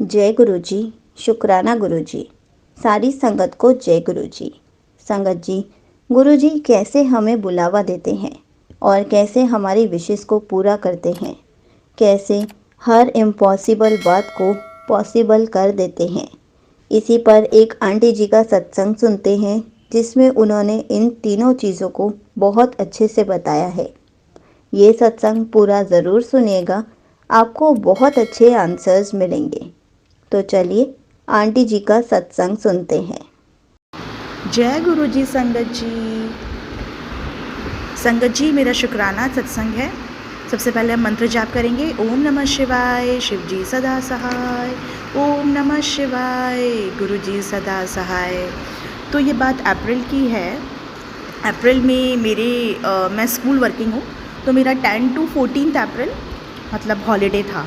जय गुरु जी। शुक्राना गुरु जी। सारी संगत को जय गुरु जी। संगत जी, गुरु जी कैसे हमें बुलावा देते हैं और कैसे हमारी विशेष को पूरा करते हैं, कैसे हर इम्पॉसिबल बात को पॉसिबल कर देते हैं। इसी पर एक आंटी जी का सत्संग सुनते हैं जिसमें उन्होंने इन तीनों चीज़ों को बहुत अच्छे से बताया है। ये सत्संग पूरा ज़रूर सुनिएगा, आपको बहुत अच्छे आंसर्स मिलेंगे। तो चलिए आंटी जी का सत्संग सुनते हैं। जय गुरु जी। संगत जी मेरा शुक्राना सत्संग है। सबसे पहले हम मंत्र जाप करेंगे। ओम नमः शिवाय, शिव जी सदा सहाय। ओम नमः शिवाय, गुरु जी सदा सहाय। तो ये बात अप्रैल की है। अप्रैल में मैं स्कूल वर्किंग हूँ, तो मेरा 10 to 14 अप्रैल मतलब हॉलीडे था।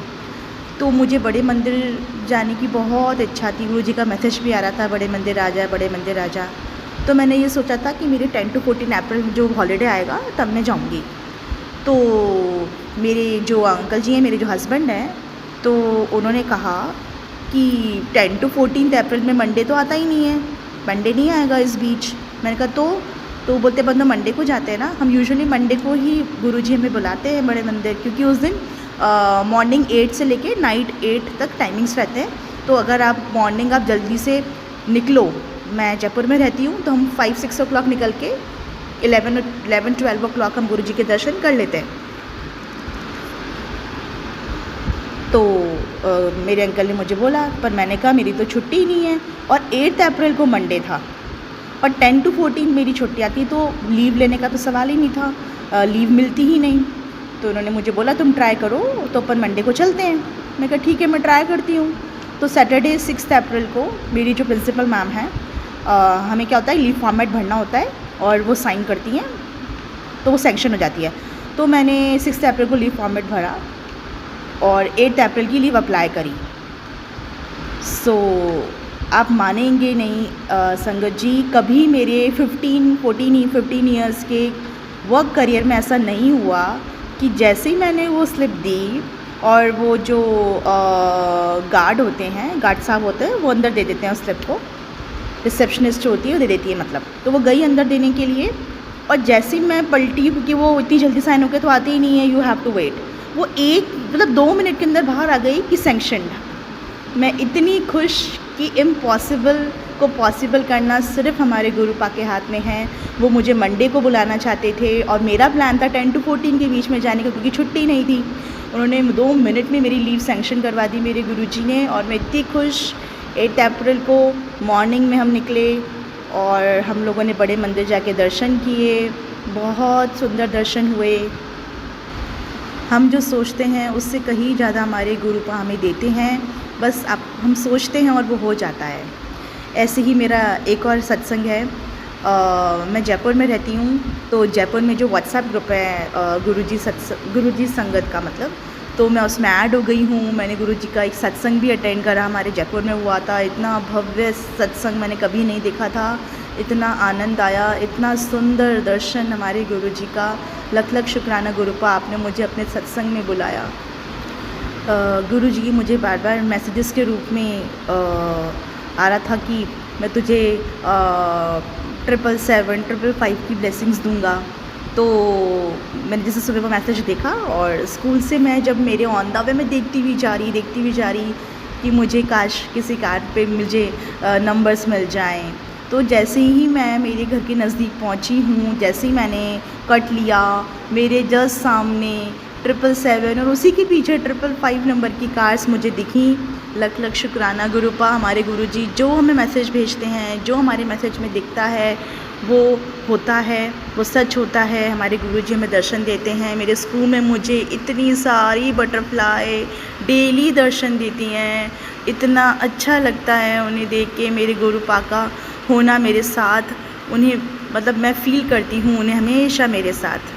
तो मुझे बड़े मंदिर जाने की बहुत इच्छा थी। गुरु जी का मैसेज भी आ रहा था, बड़े मंदिर आ जा, बड़े मंदिर आ जा। तो मैंने ये सोचा था कि मेरे 10 to 14 अप्रैल जो हॉलीडे आएगा तब मैं जाऊँगी। तो मेरे जो अंकल जी हैं, मेरे जो हस्बैंड हैं, तो उन्होंने कहा कि 10 to 14 अप्रैल में मंडे तो आता ही नहीं है, मंडे नहीं आएगा इस बीच। मैंने कहा तो बोलते बंदो मंडे को जाते हैं ना। हम यूजुअली मंडे को ही गुरुजी हमें बुलाते हैं बड़े मंदिर, क्योंकि उस दिन मॉर्निंग 8 से लेके नाइट 8 तक टाइमिंग्स रहते हैं। तो अगर आप मॉर्निंग आप जल्दी से निकलो, मैं जयपुर में रहती हूँ, तो हम 5-6 o'clock निकल के 11-12 o'clock हम गुरुजी के दर्शन कर लेते हैं। तो मेरे अंकल ने मुझे बोला, पर मैंने कहा मेरी तो छुट्टी ही नहीं है, और 8 अप्रैल को मंडे था और 10 to 14 मेरी छुट्टी आती, तो लीव लेने का तो सवाल ही नहीं था, लीव मिलती ही नहीं। तो उन्होंने मुझे बोला तुम ट्राई करो, तो अपन मंडे को चलते हैं। मैं कहा ठीक है, मैं ट्राई करती हूँ। तो सैटरडे 6 अप्रैल को मेरी जो प्रिंसिपल मैम है, हमें क्या होता है, लीव फॉर्मेट भरना होता है और वो साइन करती हैं तो वो सैंक्शन हो जाती है। तो मैंने 6 अप्रैल को लीव फॉर्मेट भरा और 8 अप्रैल की लीव अप्लाई करी। आप मानेंगे नहीं संगत जी, कभी मेरे 15 ईयर्स के वर्क करियर में ऐसा नहीं हुआ कि जैसे ही मैंने वो स्लिप दी और वो जो गार्ड होते हैं, गार्ड साहब होते हैं, वो अंदर दे देते हैं उस स्लिप को। रिसेप्शनिस्ट होती है वो दे देती है, मतलब तो वो गई अंदर देने के लिए, और जैसे ही मैं पलटी, क्योंकि वो इतनी जल्दी साइन होकर तो आती ही नहीं है, यू हैव टू वेट, वो 2 मिनट के अंदर बाहर आ गई कि सैंक्शनड। मैं इतनी खुश कि इम्पॉसिबल को पॉसिबल करना सिर्फ हमारे गुरुपा के हाथ में है। वो मुझे मंडे को बुलाना चाहते थे और मेरा प्लान था 10 to 14 के बीच में जाने का, क्योंकि छुट्टी नहीं थी। उन्होंने 2 मिनट में मेरी लीव सैंक्शन करवा दी मेरे गुरुजी ने, और मैं इतनी खुश। 8 अप्रैल को मॉर्निंग में हम निकले और हम लोगों ने बड़े मंदिर जाके दर्शन किए। बहुत सुंदर दर्शन हुए। हम जो सोचते हैं उससे कहीं ज़्यादा हमारे गुरुपा हमें देते हैं, बस हम सोचते हैं और वो हो जाता है। ऐसे ही मेरा एक और सत्संग है। मैं जयपुर में रहती हूँ, तो जयपुर में जो व्हाट्सएप ग्रुप है गुरुजी संगत का, मतलब तो मैं उसमें ऐड हो गई हूँ। मैंने गुरुजी का एक सत्संग भी अटेंड करा, हमारे जयपुर में हुआ था। इतना भव्य सत्संग मैंने कभी नहीं देखा था, इतना आनंद आया, इतना सुंदर दर्शन हमारे गुरुजी का। लख लख शुक्राना गुरुपा, आपने मुझे अपने सत्संग में बुलाया। गुरु जी मुझे बार बार मैसेजेस के रूप में आ रहा था कि मैं तुझे 777, 555 की ब्लेसिंग्स दूंगा। तो मैंने जैसे सुबह को मैसेज देखा, और स्कूल से मैं जब मेरे ऑन द वे में देखती हुई जा रही कि मुझे काश किसी कार्ड पे मुझे नंबर्स मिल जाएं। तो जैसे ही मैं मेरे घर के नज़दीक पहुंची हूँ, जैसे ही मैंने कट लिया, मेरे जस्ट सामने 777 और उसी के पीछे 555 नंबर की कार्स मुझे दिखी। लख लख शुक्राना गुरुपा, हमारे गुरुजी जो हमें मैसेज भेजते हैं, जो हमारे मैसेज में दिखता है वो होता है, वो सच होता है। हमारे गुरुजी हमें दर्शन देते हैं। मेरे स्कूल में मुझे इतनी सारी बटरफ्लाई डेली दर्शन देती हैं, इतना अच्छा लगता है उन्हें देख के। मेरे गुरुपा का होना मेरे साथ, उन्हें मतलब मैं फ़ील करती हूँ उन्हें हमेशा मेरे साथ।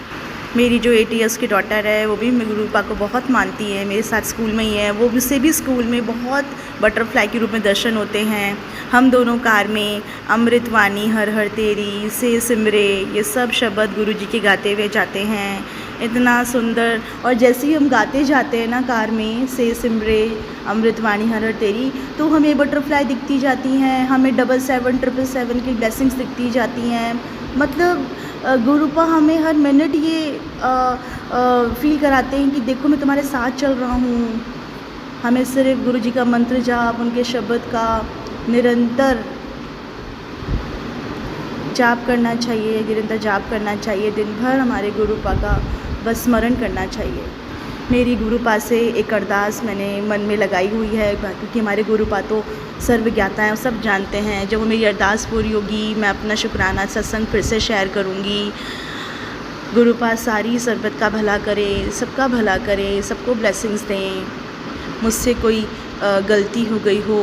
मेरी जो 8 इयर्स की डॉटर है वो भी मेरे गुरुपा को बहुत मानती है, मेरे साथ स्कूल में ही है। वो उससे भी स्कूल में बहुत बटरफ्लाई के रूप में दर्शन होते हैं। हम दोनों कार में अमृतवाणी, हर हर तेरी, से सिमरे, ये सब शब्द गुरुजी के गाते हुए जाते हैं। इतना सुंदर। और जैसे ही हम गाते जाते हैं ना कार में, से सिमरे अमृतवाणी हर तेरी, तो हमें बटरफ्लाई दिखती जाती हैं, हमें 77 777 की ब्लेसिंग्स दिखती जाती हैं। मतलब गुरुपा हमें हर मिनट ये फील कराते हैं कि देखो मैं तुम्हारे साथ चल रहा हूँ। हमें सिर्फ गुरु जी का मंत्र जाप, उनके शब्द का निरंतर जाप करना चाहिए, निरंतर जाप करना चाहिए। दिन भर हमारे गुरुपा का बस स्मरण करना चाहिए। मेरी गुरुपा से एक अरदास मैंने मन में लगाई हुई है, क्योंकि हमारे गुरुपा तो सर्वज्ञाता हैं, सब जानते हैं। जब वो मेरी अरदास पूरी होगी, मैं अपना शुक्राना सत्संग फिर से शेयर करूँगी। गुरुपा सारी सरबत का भला करे, सबका भला करे, सबको ब्लेसिंग्स दें। मुझसे कोई गलती हो गई हो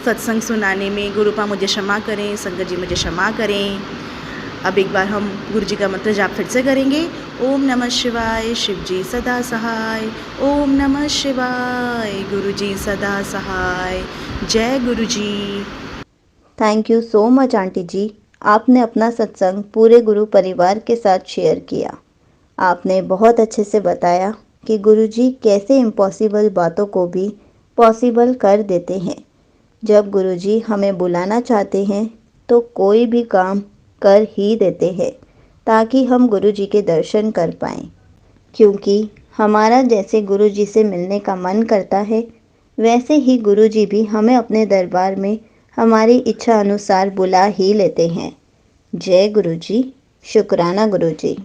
सत्संग सुनाने में, गुरुपा मुझे क्षमा करें, संगत जी मुझे क्षमा करें। अब एक बार हम गुरु जी का मंत्र जाप फिर से करेंगे। ओम नमः शिवाय, शिव जी सदा सहाय। ओम नमः शिवाय, गुरु जी सदा सहाय। जय गुरु जी। Thank you so much auntie ji, आपने अपना सत्संग पूरे गुरु परिवार के साथ शेयर किया। आपने बहुत अच्छे से बताया कि गुरुजी कैसे इम्पॉसिबल बातों को भी पॉसिबल कर देते हैं। जब गुरुजी हमें बुलाना चाहते हैं तो कोई भी काम कर ही देते हैं ताकि हम गुरुजी के दर्शन कर पाएँ। क्योंकि हमारा जैसे गुरुजी से मिलने का मन करता है, वैसे ही गुरुजी भी हमें अपने दरबार में हमारी इच्छा अनुसार बुला ही लेते हैं। जय गुरुजी, शुक्राना गुरुजी।